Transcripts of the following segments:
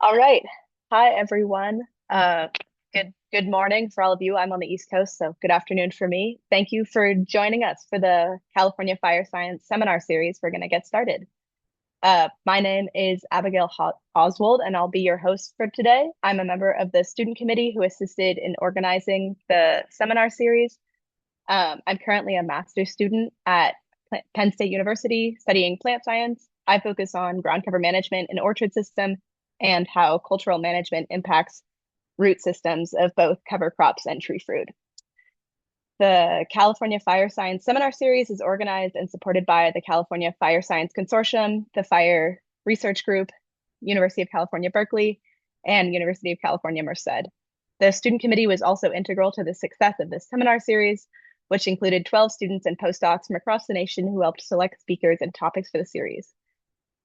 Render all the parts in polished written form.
All right. Hi, everyone. Good morning for all of you. I'm on the East Coast, so good afternoon for me. Thank you for joining us for the California Fire Science Seminar Series. We're going to get started. My name is Abigail Oswald, and I'll be your host for today. I'm a member of the student committee who assisted in organizing the seminar series. I'm currently a master's student at Penn State University studying plant science. I focus on ground cover management and orchard system and how cultural management impacts root systems of both cover crops and tree fruit. The California Fire Science Seminar Series is organized and supported by the California Fire Science Consortium, the Fire Research Group, University of California, Berkeley, and University of California, Merced. The student committee was also integral to the success of this seminar series, which included 12 students and postdocs from across the nation who helped select speakers and topics for the series.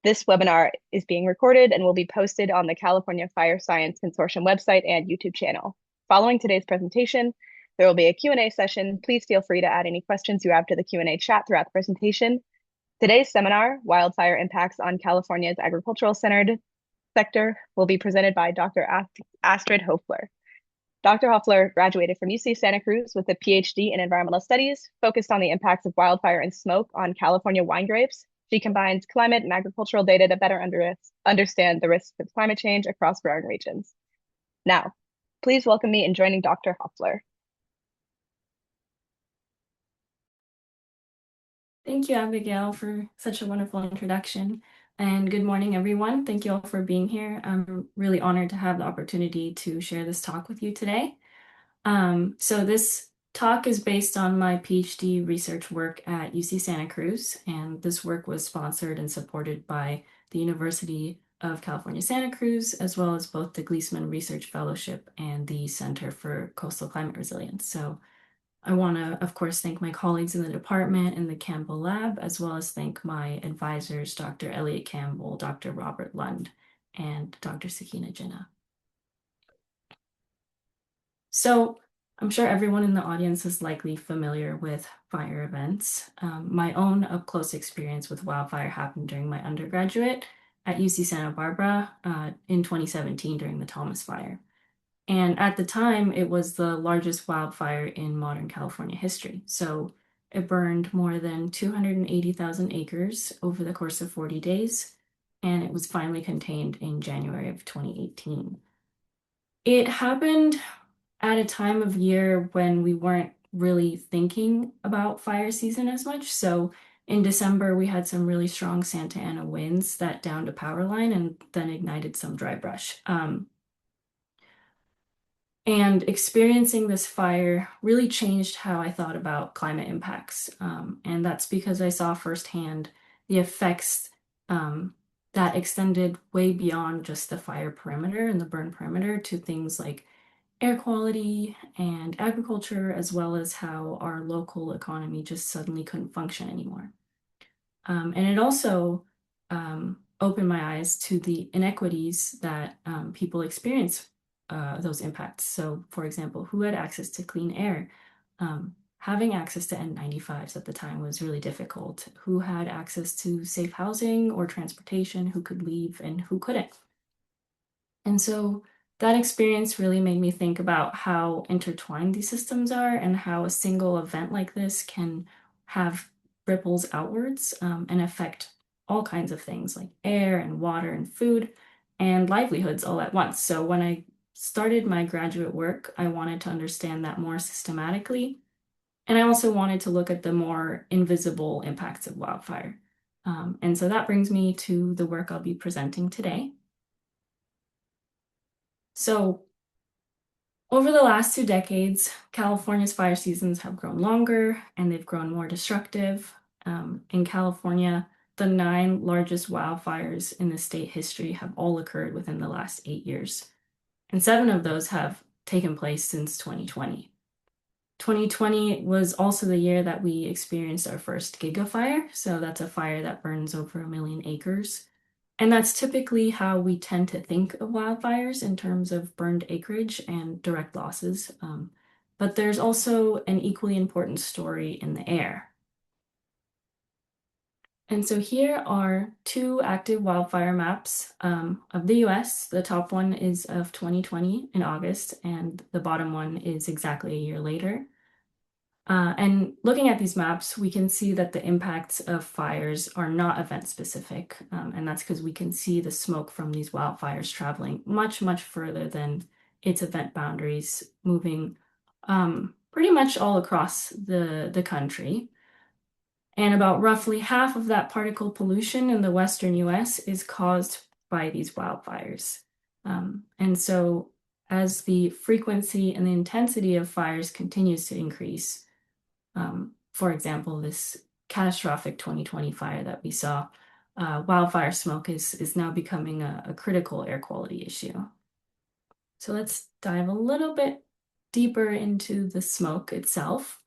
This webinar is being recorded and will be posted on the California Fire Science Consortium website and YouTube channel. Following today's presentation, there will be a Q&A session. Please feel free to add any questions you have to the Q&A chat throughout the presentation. Today's seminar, Wildfire Impacts on California's Agricultural-Centered Sector, will be presented by Dr. Astrid Hofler. Dr. Hoffler graduated from UC Santa Cruz with a PhD in environmental studies, focused on the impacts of wildfire and smoke on California wine grapes. She combines climate and agricultural data to better understand the risks of climate change across growing regions. Now, please welcome me in joining Dr. Hoffler. Thank you, Abigail, for such a wonderful introduction. And good morning, everyone. Thank you all for being here. I'm really honored to have the opportunity to share this talk with you today. So this talk is based on my PhD research work at UC Santa Cruz, and this work was sponsored and supported by the University of California, Santa Cruz, as well as both the Gleesman Research Fellowship and the Center for Coastal Climate Resilience. So I want to, of course, thank my colleagues in the department and the Campbell Lab, as well as thank my advisors, Dr. Elliot Campbell, Dr. Robert Lund, and Dr. Sakina Jinnah. So I'm sure everyone in the audience is likely familiar with fire events. My own up-close experience with wildfire happened during my undergraduate at UC Santa Barbara in 2017 during the Thomas Fire. And at the time, it was the largest wildfire in modern California history. So it burned more than 280,000 acres over the course of 40 days, and it was finally contained in January of 2018. It happened at a time of year when we weren't really thinking about fire season as much. So in December, we had some really strong Santa Ana winds that downed a power line and then ignited some dry brush. And experiencing this fire really changed how I thought about climate impacts. And that's because I saw firsthand the effects that extended way beyond just the fire perimeter and the burn perimeter to things like air quality and agriculture, as well as how our local economy just suddenly couldn't function anymore. And it also opened my eyes to the inequities that people experience those impacts. So, for example, who had access to clean air? Having access to N95s at the time was really difficult. Who had access to safe housing or transportation? Who could leave and who couldn't? And so that experience really made me think about how intertwined these systems are and how a single event like this can have ripples outwards and affect all kinds of things like air and water and food and livelihoods all at once. So when I started my graduate work, I wanted to understand that more systematically. And I also wanted to look at the more invisible impacts of wildfire. And so that brings me to the work I'll be presenting today. So over the last 2 decades, California's fire seasons have grown longer and they've grown more destructive. In California, the 9 largest wildfires in the state history have all occurred within the last 8 years, and 7 of those have taken place since 2020. 2020 was also the year that we experienced our first gigafire, so that's a fire that burns over 1 million acres. And that's typically how we tend to think of wildfires in terms of burned acreage and direct losses. But there's also an equally important story in the air. And so here are two active wildfire maps of the US. The top one is of 2020 in August, and the bottom one is exactly a year later. And looking at these maps, we can see that the impacts of fires are not event specific. And that's because we can see the smoke from these wildfires traveling much, much further than its event boundaries, moving pretty much all across the country. And about roughly half of that particle pollution in the Western US is caused by these wildfires. And so as the frequency and the intensity of fires continues to increase, for example, this catastrophic 2020 fire that we saw, wildfire smoke is now becoming a critical air quality issue. So let's dive a little bit deeper into the smoke itself.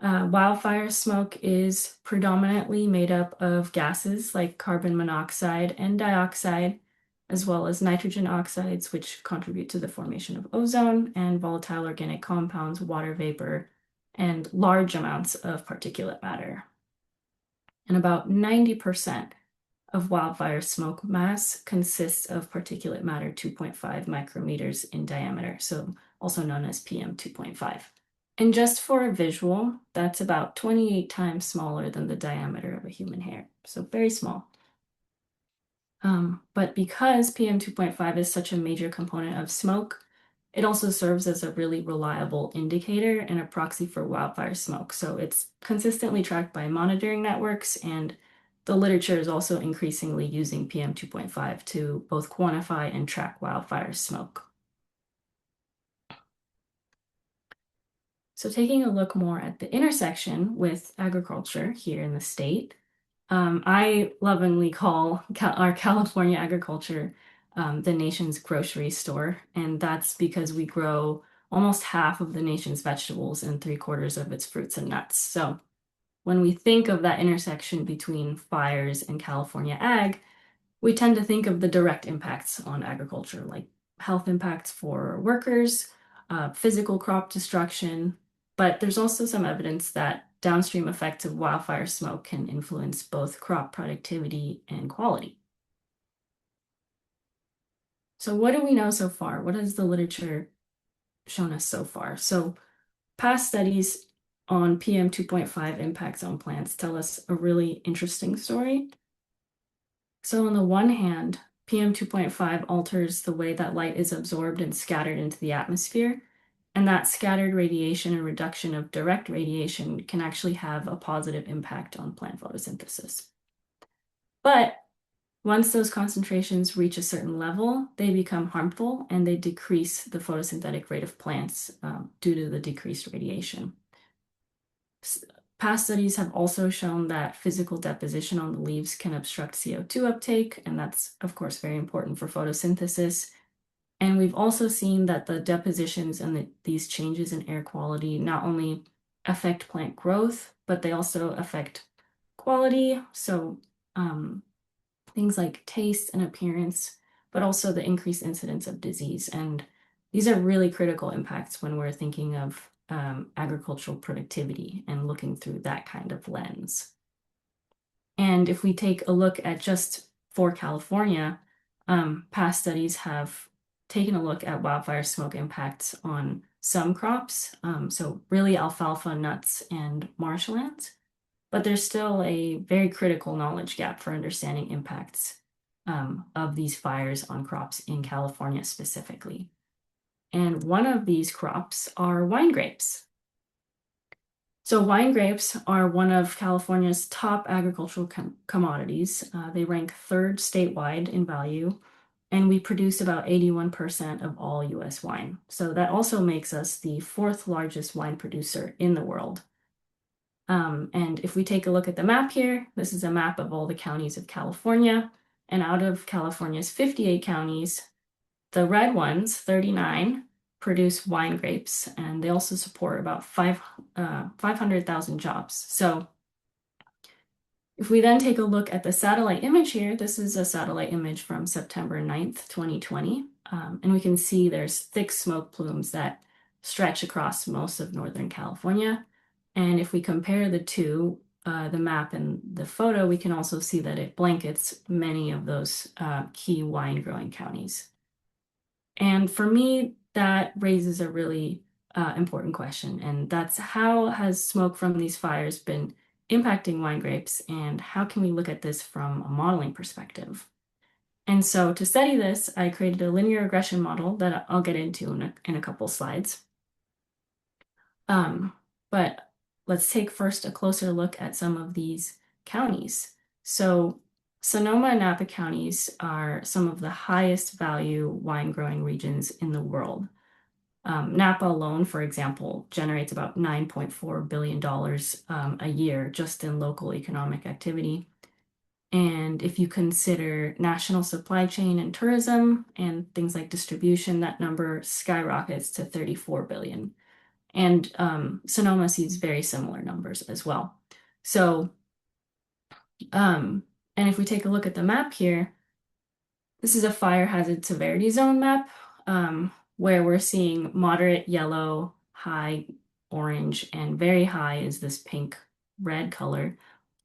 Wildfire smoke is predominantly made up of gases like carbon monoxide and dioxide, as well as nitrogen oxides, which contribute to the formation of ozone, and volatile organic compounds, water vapor, and large amounts of particulate matter. And about 90% of wildfire smoke mass consists of particulate matter 2.5 micrometers in diameter, so also known as PM 2.5. And just for a visual, that's about 28 times smaller than the diameter of a human hair, so very small. But because PM 2.5 is such a major component of smoke, it also serves as a really reliable indicator and a proxy for wildfire smoke. So it's consistently tracked by monitoring networks, and the literature is also increasingly using PM 2.5 to both quantify and track wildfire smoke. So taking a look more at the intersection with agriculture here in the state, I lovingly call our California agriculture the nation's grocery store, and that's because we grow almost half of the nation's vegetables and three-quarters of its fruits and nuts. So when we think of that intersection between fires and California ag, we tend to think of the direct impacts on agriculture, like health impacts for workers, physical crop destruction, but there's also some evidence that downstream effects of wildfire smoke can influence both crop productivity and quality. So what do we know so far? What has the literature shown us so far? So past studies on PM 2.5 impacts on plants tell us a really interesting story. So on the one hand, PM 2.5 alters the way that light is absorbed and scattered into the atmosphere, and that scattered radiation and reduction of direct radiation can actually have a positive impact on plant photosynthesis. But once those concentrations reach a certain level, they become harmful and they decrease the photosynthetic rate of plants due to the decreased radiation. Past studies have also shown that physical deposition on the leaves can obstruct CO2 uptake, and that's, of course, very important for photosynthesis. And we've also seen that the depositions and these changes in air quality not only affect plant growth, but they also affect quality. So things like taste and appearance, but also the increased incidence of disease. And these are really critical impacts when we're thinking of agricultural productivity and looking through that kind of lens. And if we take a look at just for California, past studies have taken a look at wildfire smoke impacts on some crops, so really alfalfa, nuts, and marshlands. But there's still a very critical knowledge gap for understanding impacts of these fires on crops in California specifically. And one of these crops are wine grapes. So wine grapes are one of California's top agricultural commodities. They rank third statewide in value, and we produce about 81% of all US wine. So that also makes us the fourth largest wine producer in the world. And if we take a look at the map here, this is a map of all the counties of California. And out of California's 58 counties, the red ones, 39, produce wine grapes, and they also support about 500,000 jobs. So if we then take a look at the satellite image here, this is a satellite image from September 9th, 2020. And we can see there's thick smoke plumes that stretch across most of Northern California. And if we compare the two, the map and the photo, we can also see that it blankets many of those key wine growing counties. And for me, that raises a really important question, and that's how has smoke from these fires been impacting wine grapes, and how can we look at this from a modeling perspective? And so to study this, I created a linear regression model that I'll get into in a couple slides. But let's take first a closer look at some of these counties. So Sonoma and Napa counties are some of the highest value wine growing regions in the world. Napa alone, for example, generates about $9.4 billion a year just in local economic activity. And if you consider national supply chain and tourism and things like distribution, that number skyrockets to 34 billion. And Sonoma sees very similar numbers as well. So, and if we take a look at the map here, this is a fire hazard severity zone map, where we're seeing moderate yellow, high orange, and very high is this pink red color.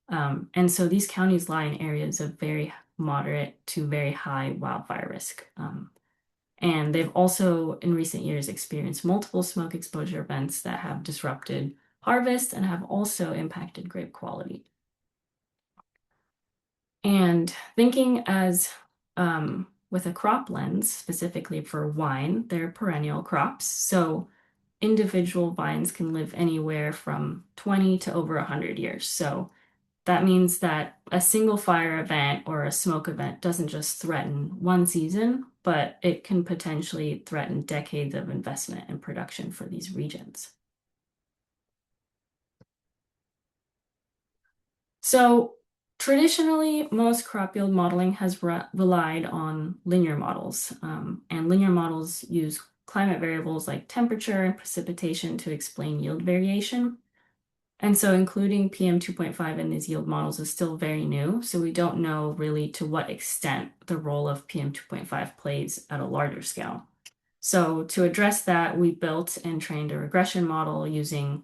And so these counties lie in areas of very moderate to very high wildfire risk. And they've also, in recent years, experienced multiple smoke exposure events that have disrupted harvest and have also impacted grape quality. And thinking as with a crop lens, specifically for wine, they're perennial crops. So individual vines can live anywhere from 20 to over 100 years. So that means that a single fire event or a smoke event doesn't just threaten one season, but it can potentially threaten decades of investment and production for these regions. So traditionally, most crop yield modeling has relied on linear models, and linear models use climate variables like temperature and precipitation to explain yield variation. And so including PM 2.5 in these yield models is still very new, so we don't know really to what extent the role of PM 2.5 plays at a larger scale. So to address that, we built and trained a regression model using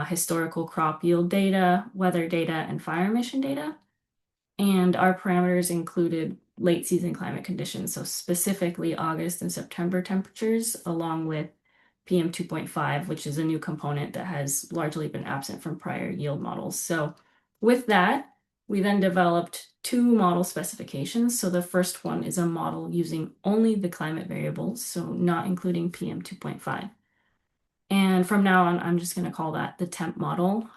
historical crop yield data, weather data, and fire emission data. And our parameters included late season climate conditions, so specifically August and September temperatures, along with PM 2.5, which is a new component that has largely been absent from prior yield models. So with that, we then developed two model specifications. So the first one is a model using only the climate variables, so not including PM 2.5. And from now on, I'm just going to call that the temp model,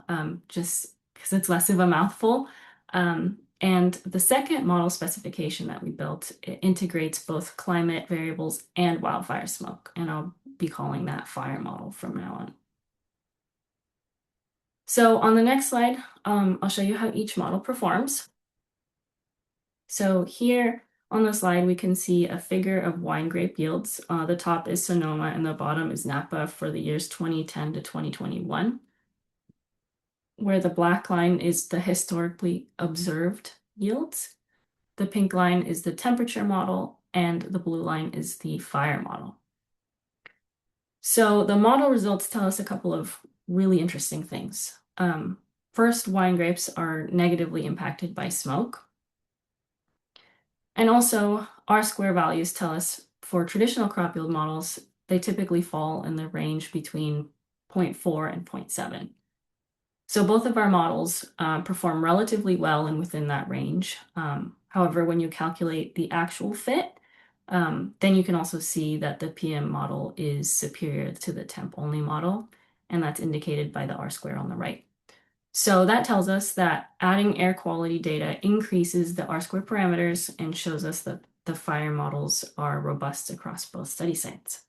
just because it's less of a mouthful. And the second model specification that we built, it integrates both climate variables and wildfire smoke, and I'll be calling that fire model from now on. So on the next slide, I'll show you how each model performs. So here on the slide, we can see a figure of wine grape yields. The top is Sonoma and the bottom is Napa for the years 2010 to 2021, where the black line is the historically observed yields. The pink line is the temperature model, and the blue line is the fire model. So the model results tell us a couple of really interesting things. First, wine grapes are negatively impacted by smoke. And also, R-square values tell us for traditional crop yield models, they typically fall in the range between 0.4 and 0.7. So both of our models perform relatively well and within that range. However, when you calculate the actual fit, then you can also see that the PM model is superior to the temp-only model, and that's indicated by the R-square on the right. So that tells us that adding air quality data increases the R-square parameters and shows us that the fire models are robust across both study sites.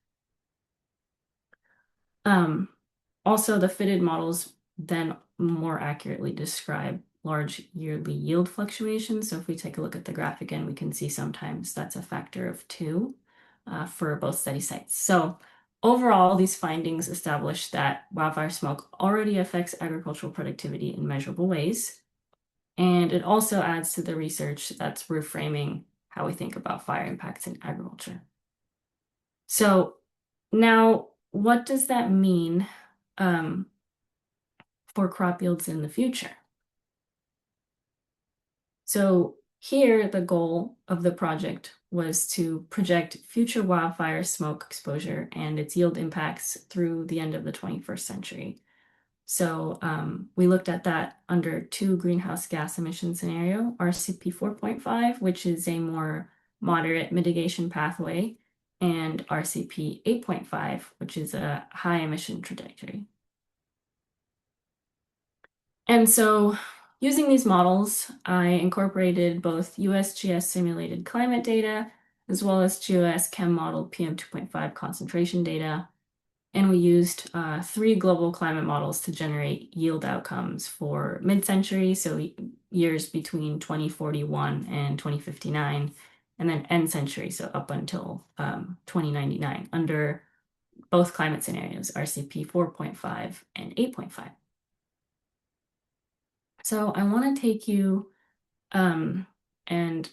Also, the fitted models then more accurately describe large yearly yield fluctuations. So if we take a look at the graph again, we can see sometimes that's a factor of 2 for both study sites. So overall, these findings establish that wildfire smoke already affects agricultural productivity in measurable ways. And it also adds to the research that's reframing how we think about fire impacts in agriculture. So now, what does that mean for crop yields in the future? So here, the goal of the project was to project future wildfire smoke exposure and its yield impacts through the end of the 21st century. So we looked at that under two greenhouse gas emission scenario, RCP 4.5, which is a more moderate mitigation pathway, and RCP 8.5, which is a high emission trajectory. And so using these models, I incorporated both USGS simulated climate data as well as GeoS chem modeled PM 2.5 concentration data. And we used three global climate models to generate yield outcomes for mid-century, so years between 2041 and 2059, and then end century, so up until 2099, under both climate scenarios, RCP 4.5 and 8.5. So I want to take you and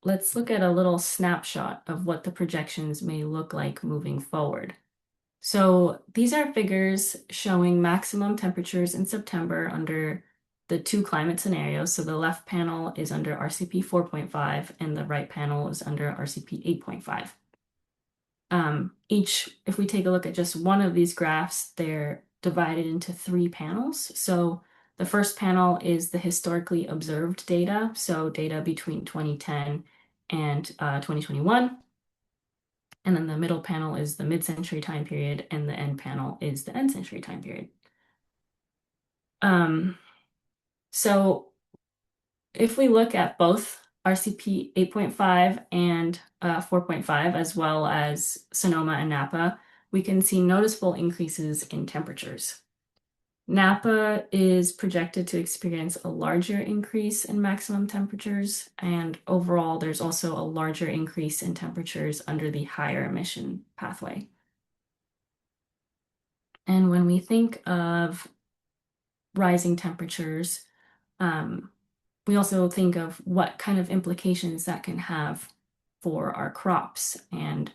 let's look at a little snapshot of what the projections may look like moving forward. So these are figures showing maximum temperatures in September under the two climate scenarios. So the left panel is under RCP 4.5 and the right panel is under RCP 8.5. If we take a look at just one of these graphs, they're divided into three panels. So the first panel is the historically observed data, so data between 2010 and 2021. And then the middle panel is the mid-century time period, and the end panel is the end-century time period. So if we look at both RCP 8.5 and 4.5, as well as Sonoma and Napa, we can see noticeable increases in temperatures. Napa is projected to experience a larger increase in maximum temperatures, and overall, there's also a larger increase in temperatures under the higher emission pathway. And when we think of rising temperatures, we also think of what kind of implications that can have for our crops. And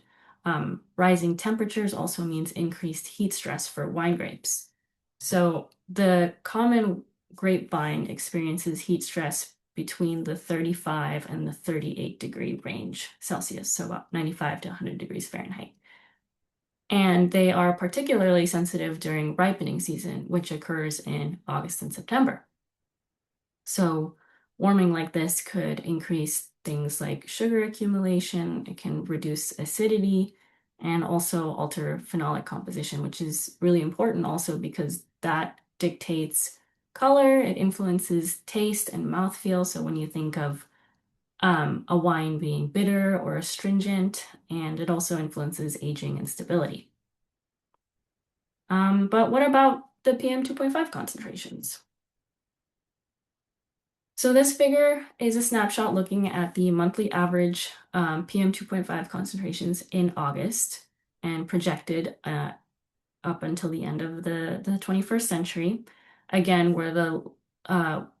rising temperatures also means increased heat stress for wine grapes. So the common grapevine experiences heat stress between the 35 and the 38 degree range Celsius, so about 95 to 100 degrees Fahrenheit. And they are particularly sensitive during ripening season, which occurs in August and September. So warming like this could increase things like sugar accumulation, it can reduce acidity, and also alter phenolic composition, which is really important also because that dictates color, it influences taste and mouthfeel. So when you think of a wine being bitter or astringent, and it also influences aging and stability. But what about the PM 2.5 concentrations? So this figure is a snapshot looking at the monthly average PM 2.5 concentrations in August and projected up until the end of the 21st century. Again, where the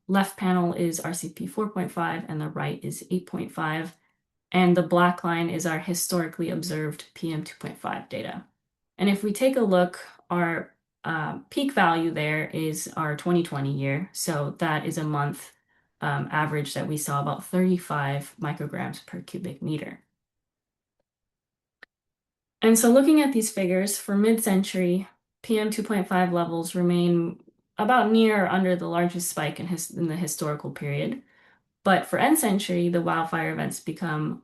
left panel is RCP 4.5 and the right is 8.5. And the black line is our historically observed PM 2.5 data. And if we take a look, our peak value there is our 2020 year. So that is a month average that we saw about 35 micrograms per cubic meter. And so looking at these figures for mid-century, PM 2.5 levels remain about near or under the largest spike in the historical period. But for end century, the wildfire events become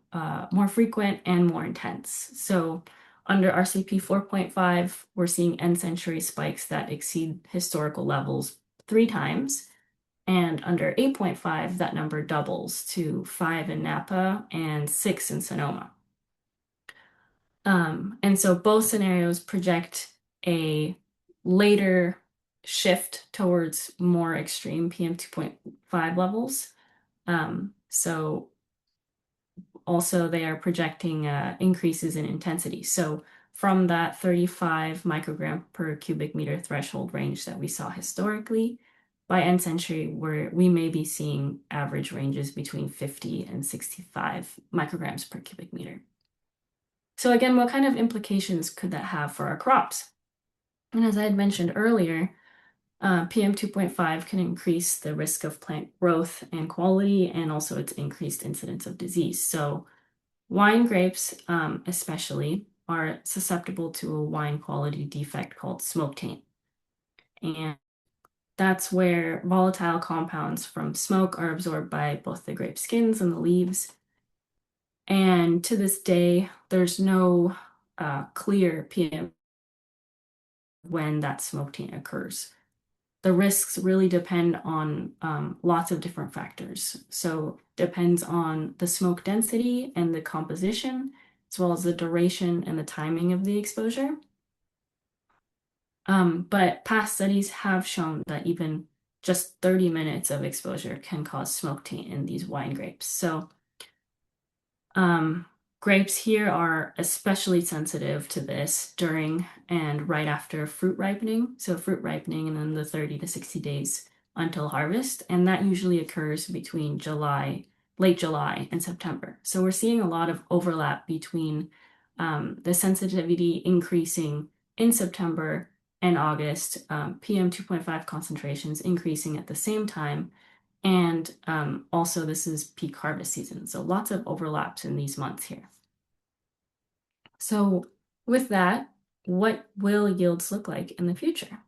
more frequent and more intense. So under RCP 4.5, we're seeing end century spikes that exceed historical levels 3 times. And under 8.5, that number doubles to 5 in Napa and 6 in Sonoma. And so both scenarios project a later shift towards more extreme PM 2.5 levels. So also they are projecting increases in intensity. So from that 35 microgram per cubic meter threshold range that we saw historically, by end century, where we may be seeing average ranges between 50 and 65 micrograms per cubic meter. So again, what kind of implications could that have for our crops? And as I had mentioned earlier, PM 2.5 can increase the risk of plant growth and quality, and also its increased incidence of disease. So wine grapes, especially, are susceptible to a wine quality defect called smoke taint. And that's where volatile compounds from smoke are absorbed by both the grape skins and the leaves. And to this day, there's no clear PM when that smoke taint occurs. The risks really depend on lots of different factors. So depends on the smoke density and the composition, as well as the duration and the timing of the exposure. But past studies have shown that even just 30 minutes of exposure can cause smoke taint in these wine grapes. So um, grapes here are especially sensitive to this during and right after fruit ripening. So fruit ripening and then the 30 to 60 days until harvest. And that usually occurs between late July and September. So we're seeing a lot of overlap between the sensitivity increasing in September and August, PM 2.5 concentrations increasing at the same time. And also, this is peak harvest season, so lots of overlaps in these months here. So, with that, what will yields look like in the future?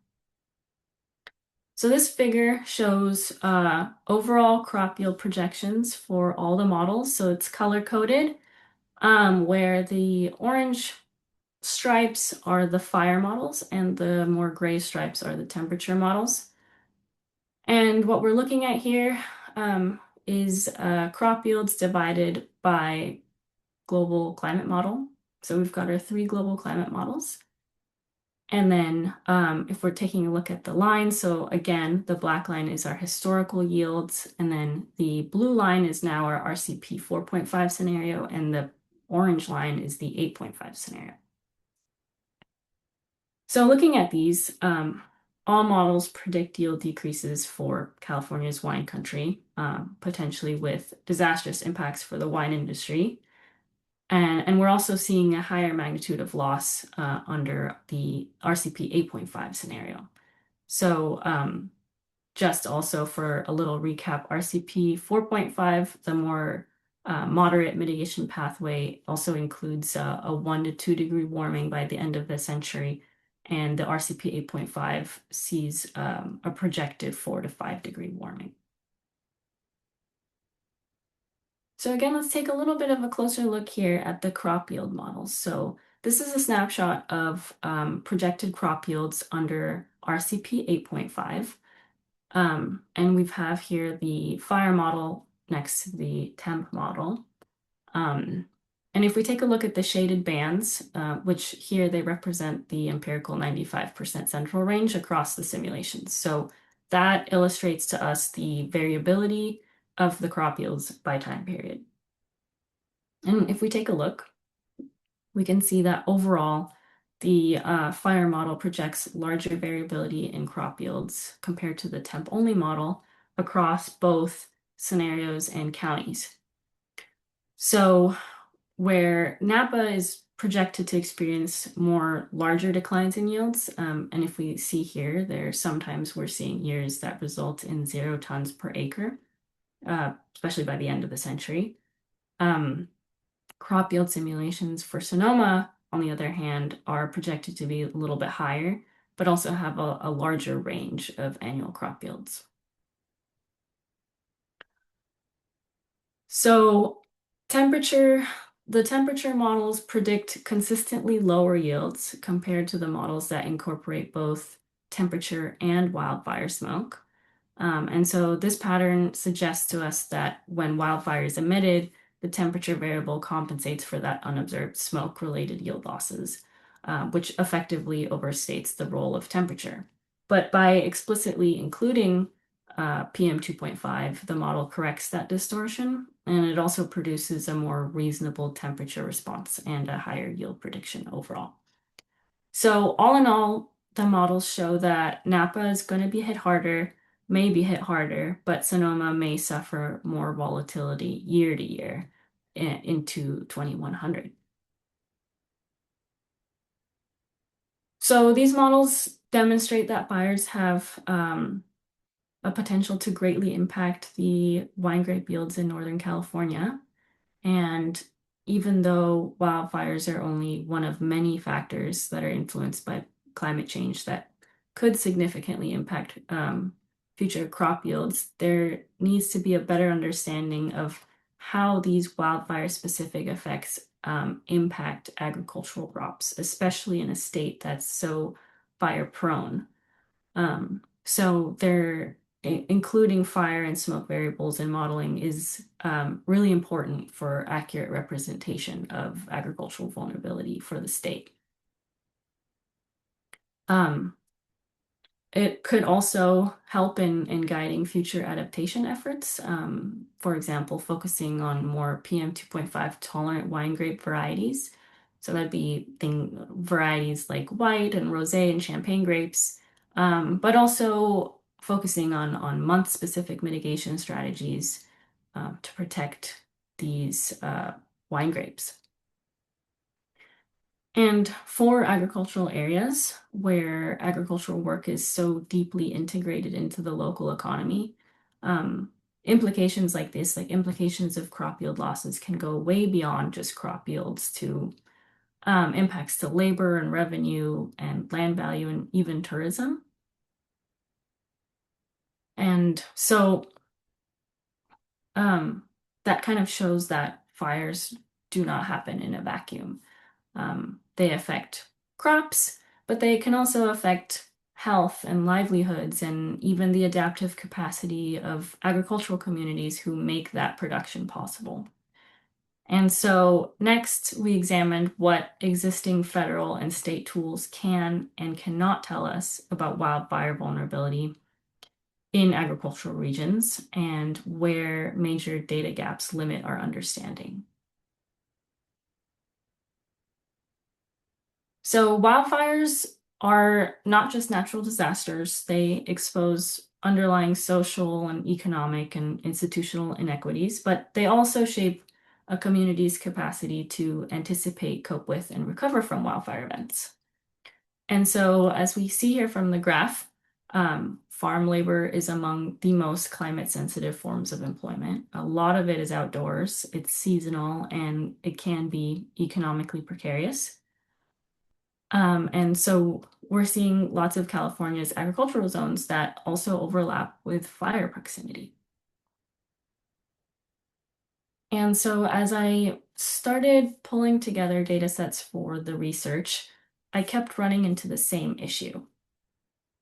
So, this figure shows overall crop yield projections for all the models. So, it's color coded, where the orange stripes are the fire models and the more gray stripes are the temperature models. And what we're looking at here is crop yields divided by global climate model. So we've got our three global climate models. And then if we're taking a look at the lines, so again, the black line is our historical yields, and then the blue line is now our RCP 4.5 scenario, and the orange line is the 8.5 scenario. So looking at these, all models predict yield decreases for California's wine country, potentially with disastrous impacts for the wine industry. And we're also seeing a higher magnitude of loss under the RCP 8.5 scenario. So just also for a little recap, RCP 4.5, the more moderate mitigation pathway, also includes a 1 to 2 degree warming by the end of the century. And the RCP 8.5 sees a projected 4 to 5 degree warming. So again, let's take a little bit of a closer look here at the crop yield models. So this is a snapshot of projected crop yields under RCP 8.5. And we have here the fire model next to the temp model. And if we take a look at the shaded bands, which here they represent the empirical 95% central range across the simulations. So that illustrates to us the variability of the crop yields by time period. And if we take a look, we can see that overall, the fire model projects larger variability in crop yields compared to the temp-only model across both scenarios and counties. So where Napa is projected to experience more larger declines in yields, and if we see here, sometimes we're seeing years that result in 0 tons per acre, especially by the end of the century. Crop yield simulations for Sonoma, on the other hand, are projected to be a little bit higher, but also have a larger range of annual crop yields. So the temperature models predict consistently lower yields compared to the models that incorporate both temperature and wildfire smoke. And so this pattern suggests to us that when wildfire is emitted, the temperature variable compensates for that unobserved smoke-related yield losses, which effectively overstates the role of temperature. But by explicitly including PM 2.5, the model corrects that distortion, and it also produces a more reasonable temperature response and a higher yield prediction overall. So all in all, the models show that Napa is going to be hit harder, may be hit harder, but Sonoma may suffer more volatility year to year into 2100. So these models demonstrate that fires have a potential to greatly impact the wine grape yields in Northern California. And even though wildfires are only one of many factors that are influenced by climate change that could significantly impact future crop yields, there needs to be a better understanding of how these wildfire-specific effects impact agricultural crops, especially in a state that's so fire prone. So they're including fire and smoke variables in modeling is really important for accurate representation of agricultural vulnerability for the state. Um, it could also help in guiding future adaptation efforts. For example, focusing on more PM 2.5 tolerant wine grape varieties. So that'd be varieties like white and rosé and champagne grapes, but also focusing on month-specific mitigation strategies to protect these wine grapes. And for agricultural areas where agricultural work is so deeply integrated into the local economy, implications like this, like implications of crop yield losses, can go way beyond just crop yields to impacts to labor and revenue and land value and even tourism. And so that kind of shows that fires do not happen in a vacuum. They affect crops, but they can also affect health and livelihoods and even the adaptive capacity of agricultural communities who make that production possible. And so next, we examined what existing federal and state tools can and cannot tell us about wildfire vulnerability in agricultural regions and where major data gaps limit our understanding. So wildfires are not just natural disasters, they expose underlying social and economic and institutional inequities, but they also shape a community's capacity to anticipate, cope with, and recover from wildfire events. And so, as we see here from the graph, farm labor is among the most climate sensitive forms of employment. A lot of it is outdoors, it's seasonal, and it can be economically precarious. And so we're seeing lots of California's agricultural zones that also overlap with fire proximity. And so as I started pulling together data sets for the research, I kept running into the same issue.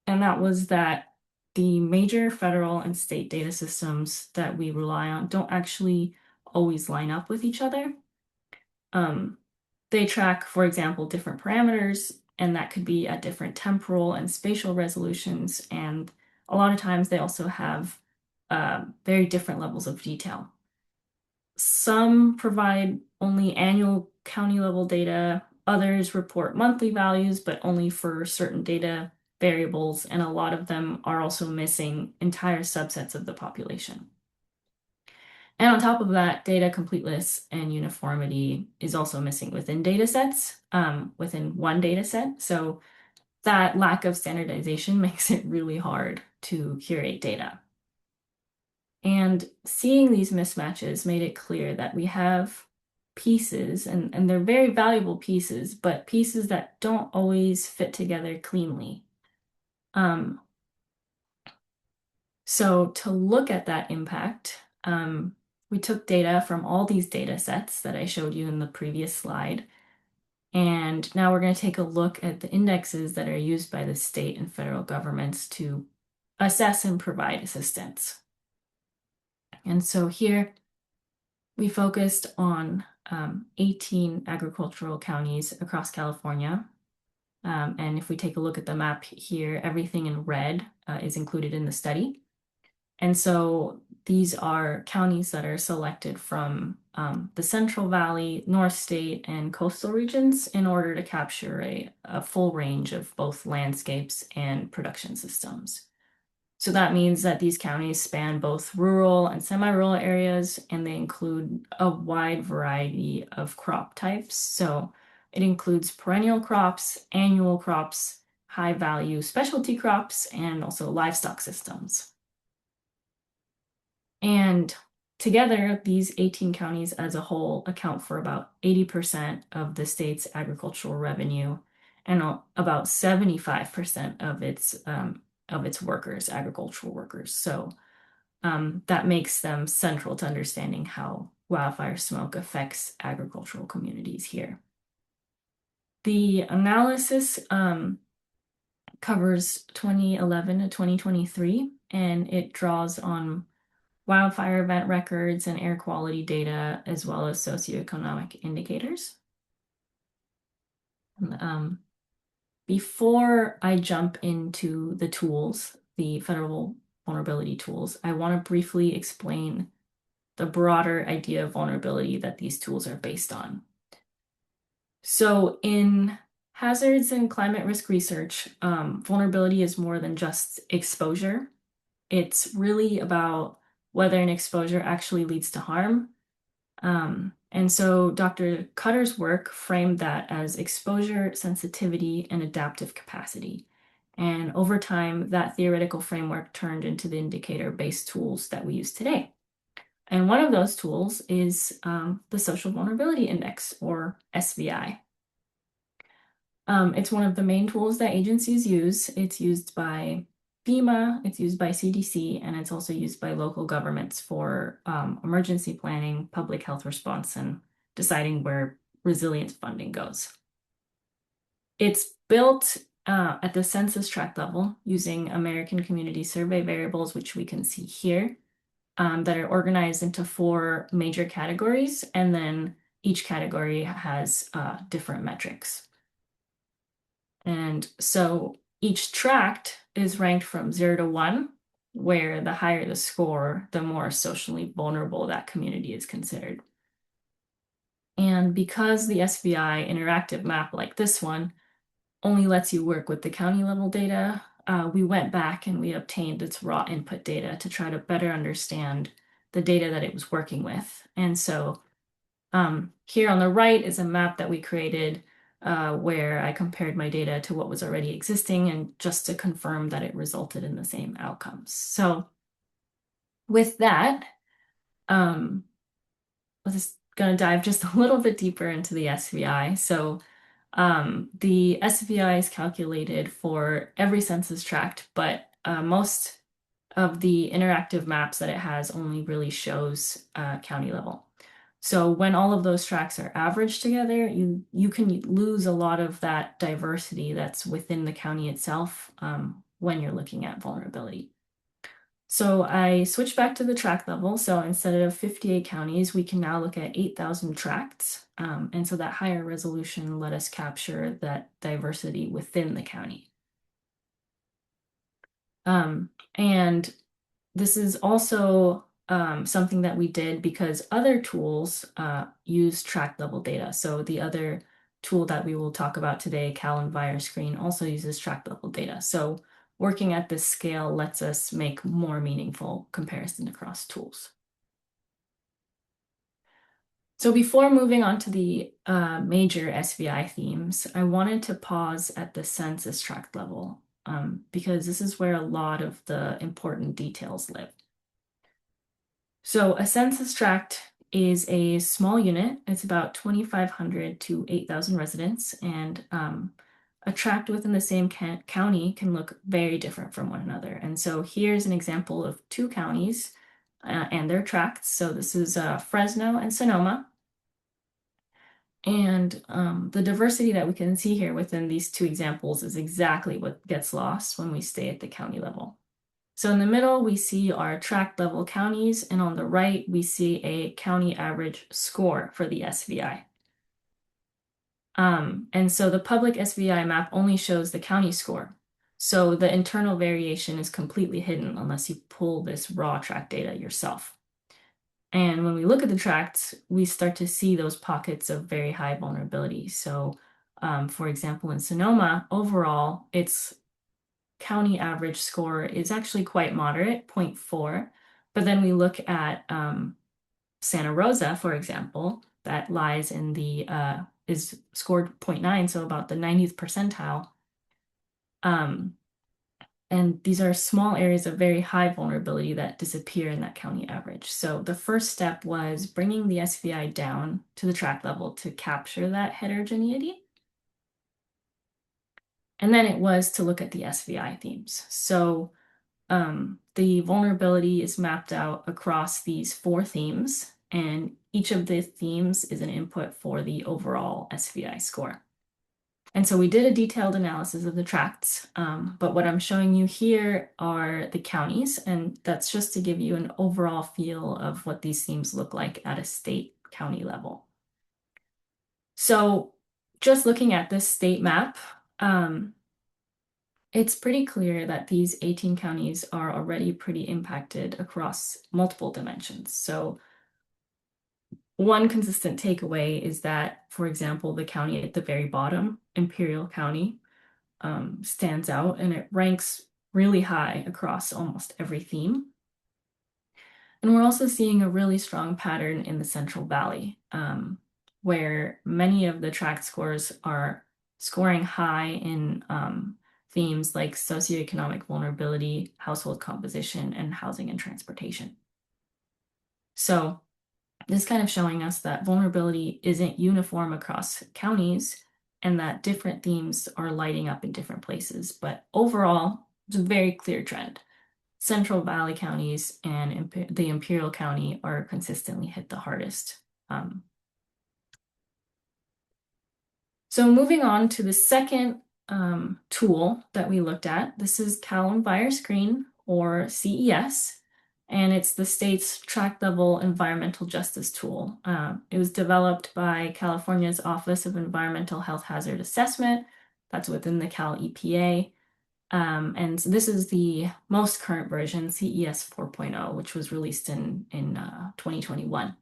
And that was that the major federal and state data systems that we rely on don't actually always line up with each other. They track, for example, different parameters, and that could be at different temporal and spatial resolutions. And a lot of times they also have very different levels of detail. Some provide only annual county level data, others report monthly values, but only for certain data variables, and a lot of them are also missing entire subsets of the population. And on top of that, data completeness and uniformity is also missing within data sets, within one data set. So that lack of standardization makes it really hard to curate data. And seeing these mismatches made it clear that we have pieces, and they're very valuable pieces, but pieces that don't always fit together cleanly. So to look at that impact, we took data from all these data sets that I showed you in the previous slide. And now we're going to take a look at the indexes that are used by the state and federal governments to assess and provide assistance. And so here we focused on 18 agricultural counties across California. And if we take a look at the map here, everything in red is included in the study. And so these are counties that are selected from the Central Valley, North State, and coastal regions in order to capture a full range of both landscapes and production systems. So that means that these counties span both rural and semi-rural areas, and they include a wide variety of crop types. So it includes perennial crops, annual crops, high-value specialty crops, and also livestock systems. And together, these 18 counties as a whole account for about 80% of the state's agricultural revenue and about 75% of its workers, agricultural workers. So that makes them central to understanding how wildfire smoke affects agricultural communities here. The analysis covers 2011 to 2023, and it draws on wildfire event records and air quality data, as well as socioeconomic indicators. Before I jump into the tools, the federal vulnerability tools, I want to briefly explain the broader idea of vulnerability that these tools are based on. So in hazards and climate risk research, vulnerability is more than just exposure. It's really about whether an exposure actually leads to harm. And so Dr. Cutter's work framed that as exposure, sensitivity, and adaptive capacity. And over time, that theoretical framework turned into the indicator-based tools that we use today. And one of those tools is the Social Vulnerability Index, or SVI. It's one of the main tools that agencies use. It's used by FEMA, it's used by CDC, and it's also used by local governments for emergency planning, public health response, and deciding where resilience funding goes. It's built at the census tract level using American Community Survey variables, which we can see here, that are organized into 4 major categories, and then each category has different metrics. And so each tract is ranked from 0 to 1, where the higher the score, the more socially vulnerable that community is considered. And because the SVI interactive map like this one only lets you work with the county level data, we went back and we obtained its raw input data to try to better understand the data that it was working with. And so here on the right is a map that we created where I compared my data to what was already existing and just to confirm that it resulted in the same outcomes. So with that, I'm just going to dive just a little bit deeper into the SVI. So the SVI is calculated for every census tract, but most of the interactive maps that it has only really shows county level. So when all of those tracks are averaged together, you can lose a lot of that diversity that's within the county itself when you're looking at vulnerability. So I switched back to the tract level. So instead of 58 counties, we can now look at 8,000 tracts. And so that higher resolution let us capture that diversity within the county. And this is also something that we did because other tools use tract level data. So the other tool that we will talk about today, CalEnviroScreen, also uses tract level data. So working at this scale lets us make more meaningful comparison across tools. So before moving on to the major SVI themes, I wanted to pause at the census tract level because this is where a lot of the important details live. So a census tract is a small unit. It's about 2,500 to 8,000 residents, and a tract within the same county can look very different from one another. And so here's an example of 2 counties and their tracts. So this is Fresno and Sonoma. And the diversity that we can see here within these 2 examples is exactly what gets lost when we stay at the county level. So in the middle, we see our tract level counties, and on the right, we see a county average score for the SVI. And so the public SVI map only shows the county score. So the internal variation is completely hidden unless you pull this raw tract data yourself. And when we look at the tracts, we start to see those pockets of very high vulnerability. So for example, in Sonoma, overall, its county average score is actually quite moderate, 0.4. But then we look at Santa Rosa, for example, that lies in the, is scored 0.9, so about the 90th percentile. Um, and these are small areas of very high vulnerability that disappear in that county average. So the first step was bringing the SVI down to the tract level to capture that heterogeneity. And then it was to look at the SVI themes. So the vulnerability is mapped out across these 4 themes, and each of the themes is an input for the overall SVI score. And so we did a detailed analysis of the tracts, but what I'm showing you here are the counties, and that's just to give you an overall feel of what these themes look like at a state county level. So just looking at this state map, it's pretty clear that these 18 counties are already pretty impacted across multiple dimensions. So one consistent takeaway is that, for example, the county at the very bottom, Imperial County, stands out and it ranks really high across almost every theme. And we're also seeing a really strong pattern in the Central Valley, where many of the tract scores are scoring high in themes like socioeconomic vulnerability, household composition, and housing and transportation. So this kind of showing us that vulnerability isn't uniform across counties and that different themes are lighting up in different places. But overall, it's a very clear trend. Central Valley counties and the Imperial County are consistently hit the hardest. So moving on to the second tool that we looked at, this is Cal Envir Screen, or CES, and it's the state's tract level environmental justice tool. It was developed by California's Office of Environmental Health Hazard Assessment, that's within the Cal EPA. And this is the most current version, CES 4.0, which was released in 2021.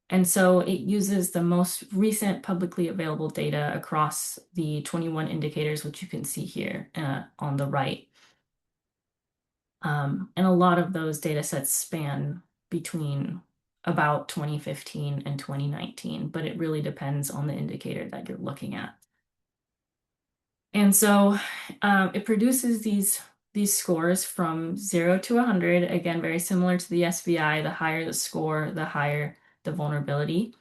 And so it uses the most recent publicly available data across the 21 indicators, which you can see here on the right. And a lot of those data sets span between about 2015 and 2019, but it really depends on the indicator that you're looking at. And so it produces these scores from 0 to 100, again, very similar to the SVI. The higher the score, the higher the vulnerability.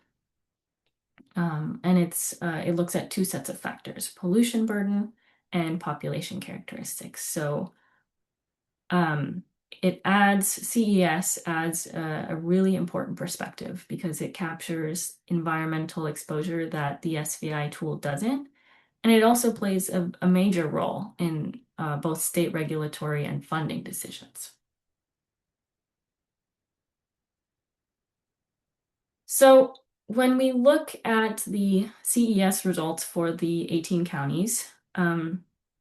And it looks at 2 sets of factors, pollution burden and population characteristics. So CES adds a really important perspective because it captures environmental exposure that the SVI tool doesn't. And it also plays a major role in both state regulatory and funding decisions. So when we look at the CES results for the 18 counties,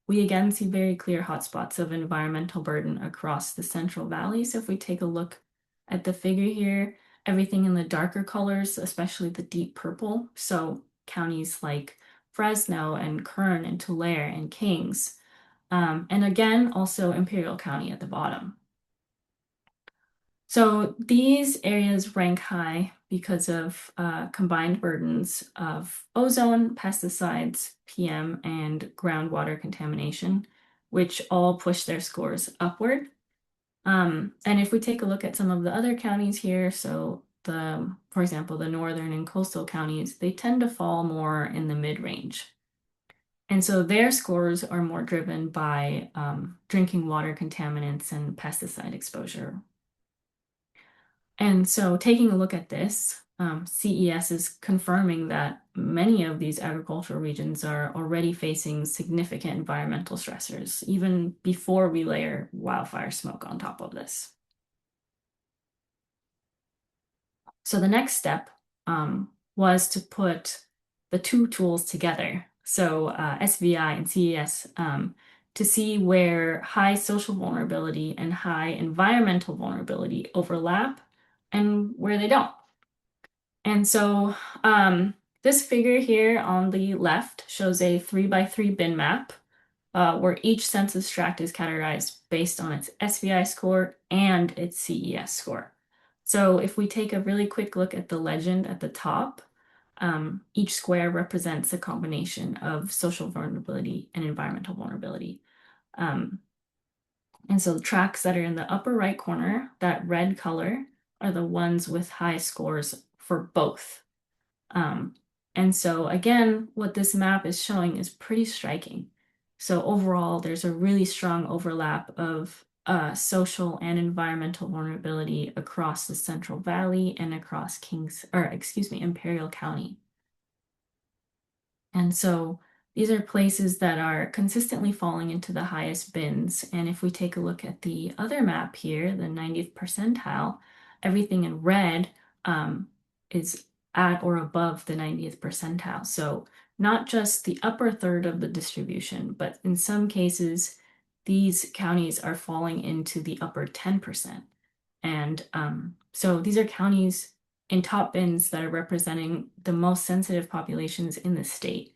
we again see very clear hotspots of environmental burden across the Central Valley. So if we take a look at the figure here, everything in the darker colors, especially the deep purple, so counties like Fresno and Kern and Tulare and Kings, and again, also Imperial County at the bottom. So these areas rank high because of combined burdens of ozone, pesticides, PM, and groundwater contamination, which all push their scores upward. And if we take a look at some of the other counties here, so for example, the northern and coastal counties, they tend to fall more in the mid-range. And so their scores are more driven by drinking water contaminants and pesticide exposure. And so taking a look at this, CES is confirming that many of these agricultural regions are already facing significant environmental stressors, even before we layer wildfire smoke on top of this. So the next step was to put the 2 tools together, so SVI and CES, to see where high social vulnerability and high environmental vulnerability overlap and where they don't. And so this figure here on the left shows a 3x3 bin map where each census tract is categorized based on its SVI score and its CES score. So if we take a really quick look at the legend at the top, Each square represents a combination of social vulnerability and environmental vulnerability. Um, and so the tracks that are in the upper right corner, that red color, are the ones with high scores for both. Um, and so again, what this map is showing is pretty striking. So overall, there's a really strong overlap of social and environmental vulnerability across the Central Valley and across Imperial County. And so these are places that are consistently falling into the highest bins. And if we take a look at the other map here, the 90th percentile, everything in red is at or above the 90th percentile. So not just the upper third of the distribution, but in some cases, these counties are falling into the upper 10%. And so these are counties in top bins that are representing the most sensitive populations in the state,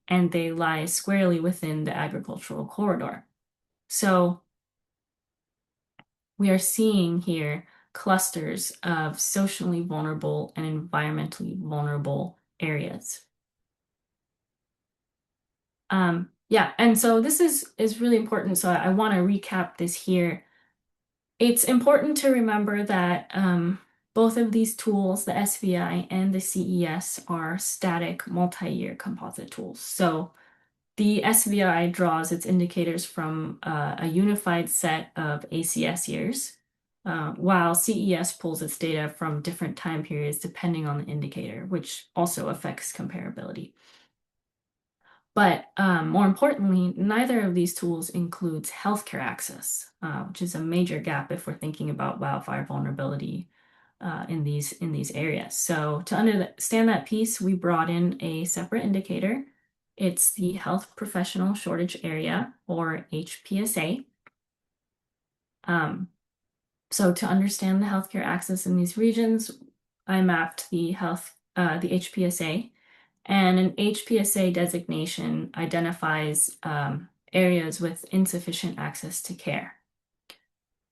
and they lie squarely within the agricultural corridor. So we are seeing here clusters of socially vulnerable and environmentally vulnerable areas. Yeah, and so this is really important. So I want to recap this here. It's important to remember that both of these tools, the SVI and the CES, are static multi-year composite tools. So the SVI draws its indicators from a unified set of ACS years, while CES pulls its data from different time periods depending on the indicator, which also affects comparability. But more importantly, neither of these tools includes healthcare access, which is a major gap if we're thinking about wildfire vulnerability in these areas. So to understand that piece, we brought in a separate indicator. It's the Health Professional Shortage Area, or HPSA. So to understand the healthcare access in these regions, I mapped the HPSA. And an HPSA designation identifies areas with insufficient access to care.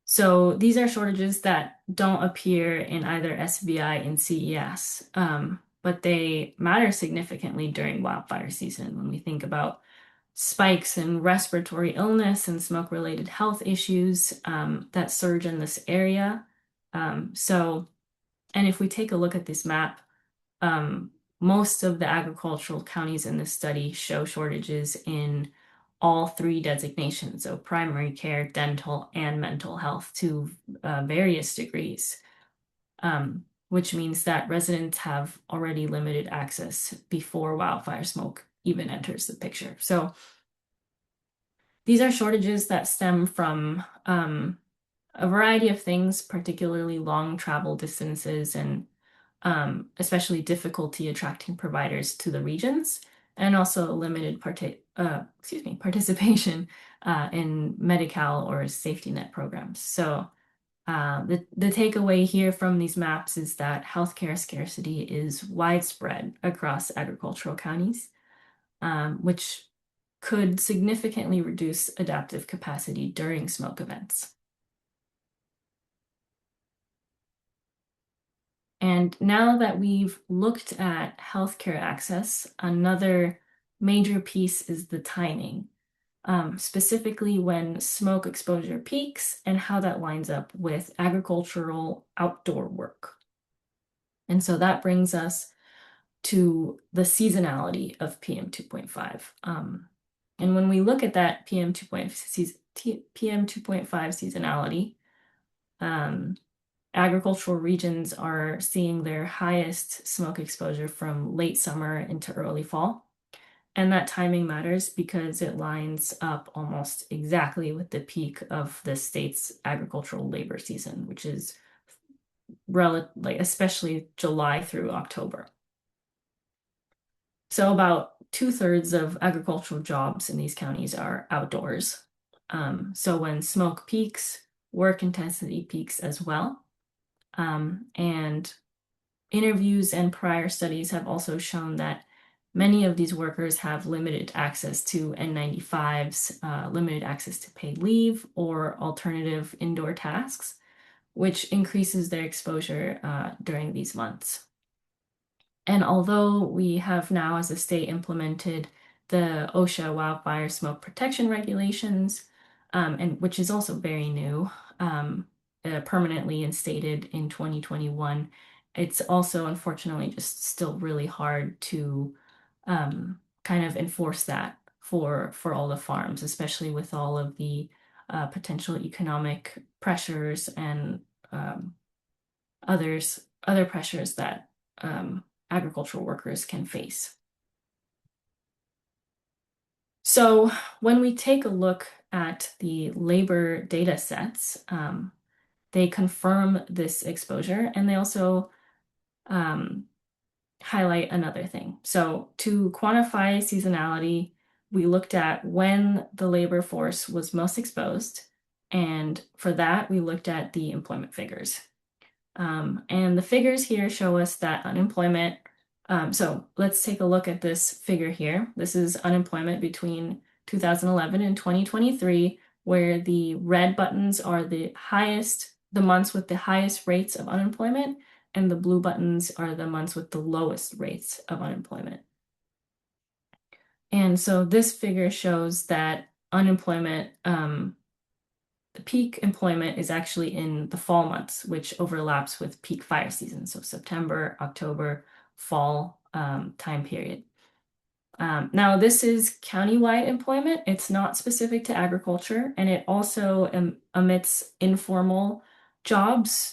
So these are shortages that don't appear in either SVI and CES, but they matter significantly during wildfire season when we think about spikes in respiratory illness and smoke-related health issues that surge in this area. And if we take a look at this map, um, most of the agricultural counties in this study show shortages in all three designations, so primary care, dental, and mental health to various degrees, which means that residents have already limited access before wildfire smoke even enters the picture. So these are shortages that stem from a variety of things, particularly long travel distances and especially difficulty attracting providers to the regions, and also limited participation in Medi-Cal or safety net programs. So the takeaway here from these maps is that healthcare scarcity is widespread across agricultural counties, which could significantly reduce adaptive capacity during smoke events. And now that we've looked at healthcare access, another major piece is the timing, specifically when smoke exposure peaks and how that lines up with agricultural outdoor work. And so that brings us to the seasonality of PM 2.5. And when we look at that PM 2.5 seasonality, agricultural regions are seeing their highest smoke exposure from late summer into early fall. And that timing matters because it lines up almost exactly with the peak of the state's agricultural labor season, which is especially July through October. So about 2/3 of agricultural jobs in these counties are outdoors. So when smoke peaks, work intensity peaks as well. And interviews and prior studies have also shown that many of these workers have limited access to N95s, limited access to paid leave or alternative indoor tasks, which increases their exposure during these months. And although we have now, as a state, implemented the OSHA wildfire smoke protection regulations, and which is also very new, permanently instated in 2021, it's also unfortunately just still really hard to kind of enforce that for all the farms, especially with all of the potential economic pressures and um, other pressures that agricultural workers can face. So when we take a look at the labor data sets, they confirm this exposure and they also um, highlight another thing. So to quantify seasonality, we looked at when the labor force was most exposed, and for that, we looked at the employment figures. And the figures here show us that unemployment. So let's take a look at this figure here. This is unemployment between 2011 and 2023, where the red buttons are the months with the highest rates of unemployment, and the blue buttons are the months with the lowest rates of unemployment. And so this figure shows that unemployment, the peak employment is actually in the fall months, which overlaps with peak fire season. So September, October, fall time period. Now, this is countywide employment. It's not specific to agriculture, and it also omits informal jobs,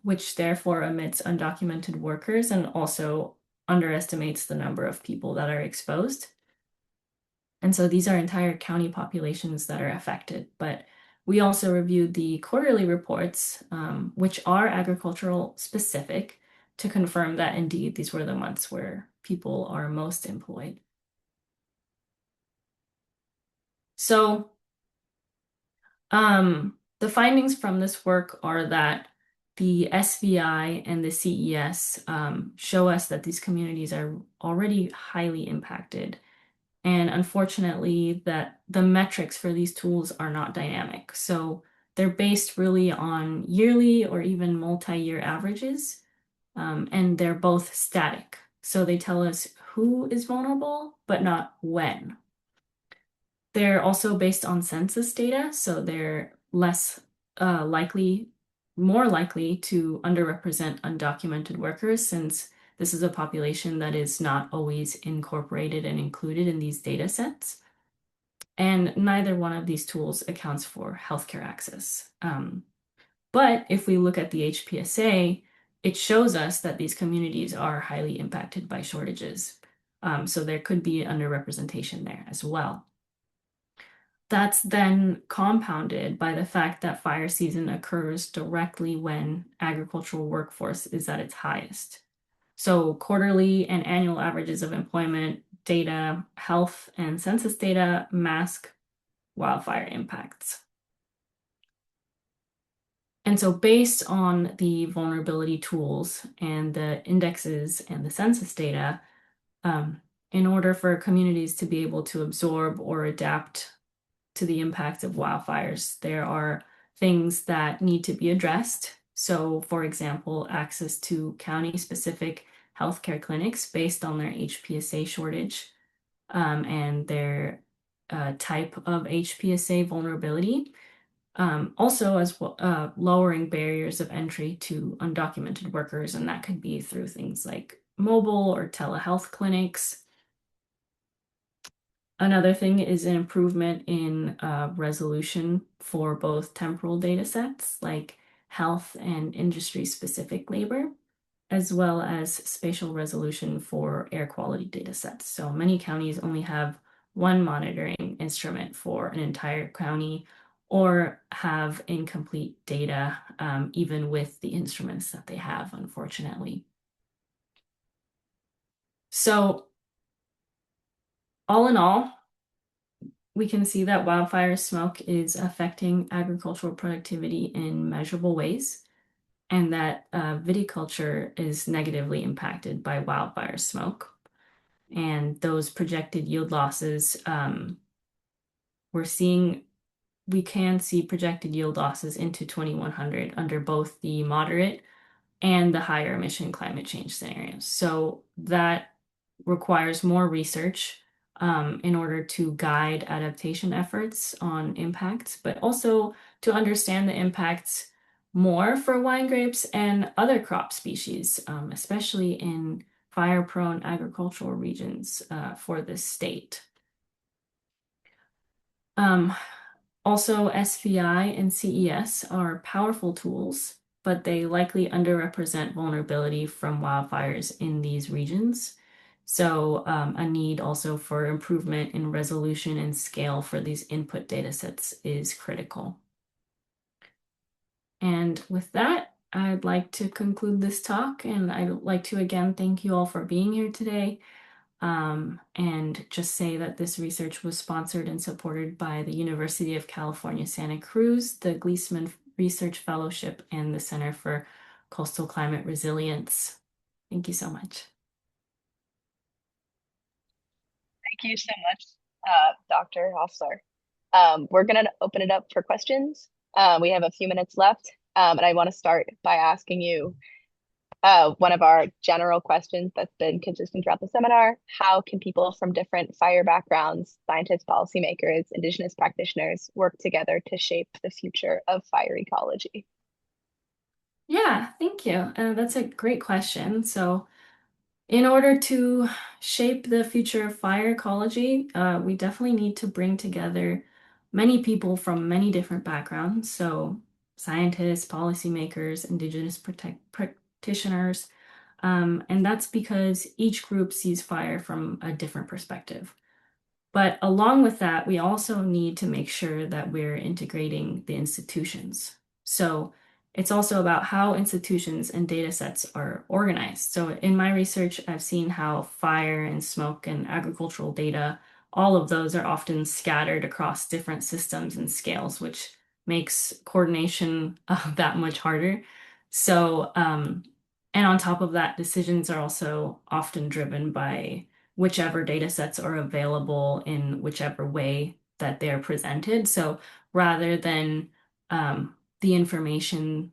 which therefore omits undocumented workers and also underestimates the number of people that are exposed. And so these are entire county populations that are affected. But we also reviewed the quarterly reports, which are agricultural specific, to confirm that indeed these were the months where people are most employed. So the findings from this work are that the SVI and the CES show us that these communities are already highly impacted. And unfortunately, that the metrics for these tools are not dynamic. So they're based really on yearly or even multi-year averages, and they're both static. So they tell us who is vulnerable, but not when. They're also based on census data, so they're less likely, more likely to underrepresent undocumented workers since this is a population that is not always incorporated and included in these data sets. And neither one of these tools accounts for healthcare access. But if we look at the HPSA, it shows us that these communities are highly impacted by shortages. So there could be underrepresentation there as well. That's then compounded by the fact that fire season occurs directly when agricultural workforce is at its highest. So quarterly and annual averages of employment data, health and census data mask wildfire impacts. And so based on the vulnerability tools and the indexes and the census data, in order for communities to be able to absorb or adapt to the impacts of wildfires, there are things that need to be addressed. So, for example, access to county-specific healthcare clinics based on their HPSA shortage and their type of HPSA vulnerability. Also, as well, lowering barriers of entry to undocumented workers, and that could be through things like mobile or telehealth clinics. Another thing is an improvement in resolution for both temporal data sets like health and industry specific labor, as well as spatial resolution for air quality data sets. So many counties only have one monitoring instrument for an entire county or have incomplete data, even with the instruments that they have, unfortunately. So all in all, we can see that wildfire smoke is affecting agricultural productivity in measurable ways, and that viticulture is negatively impacted by wildfire smoke. And those projected yield losses, we can see projected yield losses into 2100 under both the moderate and the higher emission climate change scenarios. So that requires more research in order to guide adaptation efforts on impacts, but also to understand the impacts more for wine grapes and other crop species, especially in fire-prone agricultural regions for this state. Um, Also, SVI and CES are powerful tools, but they likely underrepresent vulnerability from wildfires in these regions. So, a need also for improvement in resolution and scale for these input data sets is critical. And with that, I'd like to conclude this talk, and I'd like to again thank you all for being here today. And just say that this research was sponsored and supported by the University of California, Santa Cruz, the Gleesman Research Fellowship, and the Center for Coastal Climate Resilience. Thank you so much. Thank you so much, Dr. Hofsler. We're going to open it up for questions. We have a few minutes left, and I want to start by asking you one of our general questions that's been consistent throughout the seminar. How can people from different fire backgrounds, scientists, policymakers, indigenous practitioners work together to shape the future of fire ecology? Yeah, thank you. That's a great question. So, in order to shape the future of fire ecology, we definitely need to bring together many people from many different backgrounds. So, scientists, policymakers, indigenous practitioners. And that's because each group sees fire from a different perspective. But along with that, we also need to make sure that we're integrating the institutions. So it's also about how institutions and data sets are organized. So in my research, I've seen how fire and smoke and agricultural data, all of those are often scattered across different systems and scales, which makes coordination that much harder. So, and on top of that, decisions are also often driven by whichever data sets are available in whichever way that they're presented. So rather than the information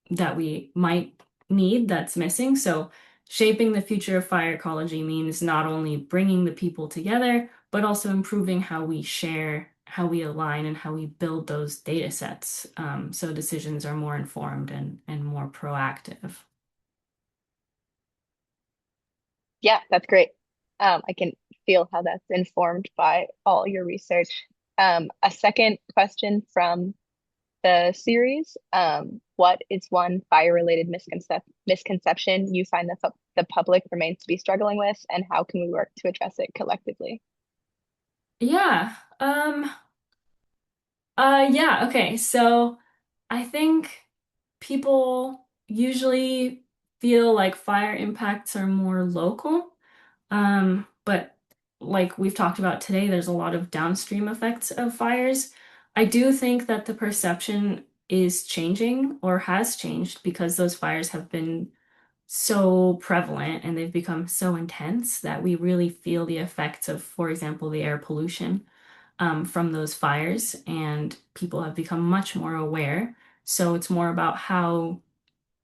that we might need that's missing. So shaping the future of fire ecology means not only bringing the people together, but also improving how we share, how we align, and how we build those data sets. So decisions are more informed and more proactive. Yeah, that's great. I can feel how that's informed by all your research. A second question from the series. What is one fire-related misconception you find that the public remains to be struggling with, and how can we work to address it collectively? Yeah. Yeah, okay. So I think people usually feel like fire impacts are more local. But like we've talked about today, there's a lot of downstream effects of fires. I do think that the perception is changing or has changed because those fires have been so prevalent and they've become so intense that we really feel the effects of, for example, the air pollution from those fires, and people have become much more aware. So it's more about how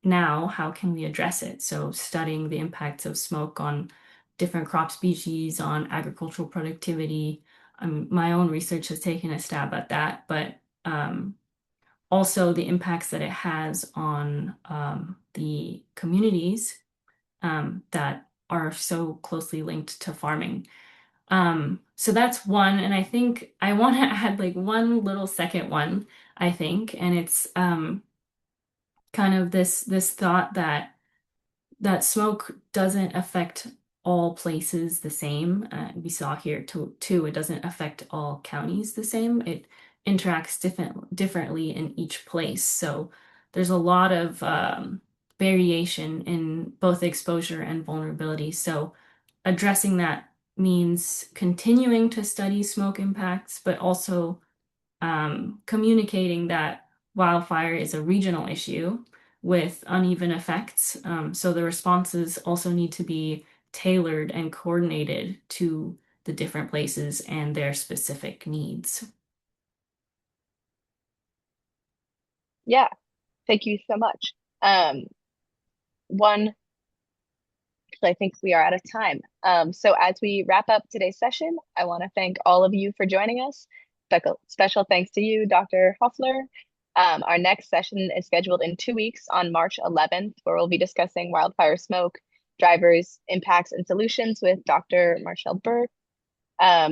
can we address it? So studying the impacts of smoke on different crop species, on agricultural productivity. My own research has taken a stab at that, but also the impacts that it has on the communities that are so closely linked to farming. So that's one, and I think I want to add like one little second one, I think, and it's kind of this thought that smoke doesn't affect all places the same. We saw here too, it doesn't affect all counties the same. It interacts differently in each place. So there's a lot of variation in both exposure and vulnerability. So addressing that means continuing to study smoke impacts, but also communicating that wildfire is a regional issue with uneven effects. So the responses also need to be tailored and coordinated to the different places and their specific needs. Yeah, thank you so much. Um, one, actually, I think we are out of time. So as we wrap up today's session, I want to thank all of you for joining us. Special thanks to you, Dr. Hoffler. Our next session is scheduled in 2 weeks on March 11th, where we'll be discussing wildfire smoke, drivers, impacts, and solutions with Dr. Marshall Burke.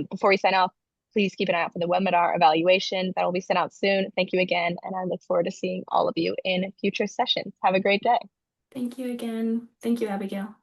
Before we sign off, please keep an eye out for the webinar evaluation that will be sent out soon. Thank you again, and I look forward to seeing all of you in future sessions. Have a great day. Thank you again. Thank you, Abigail.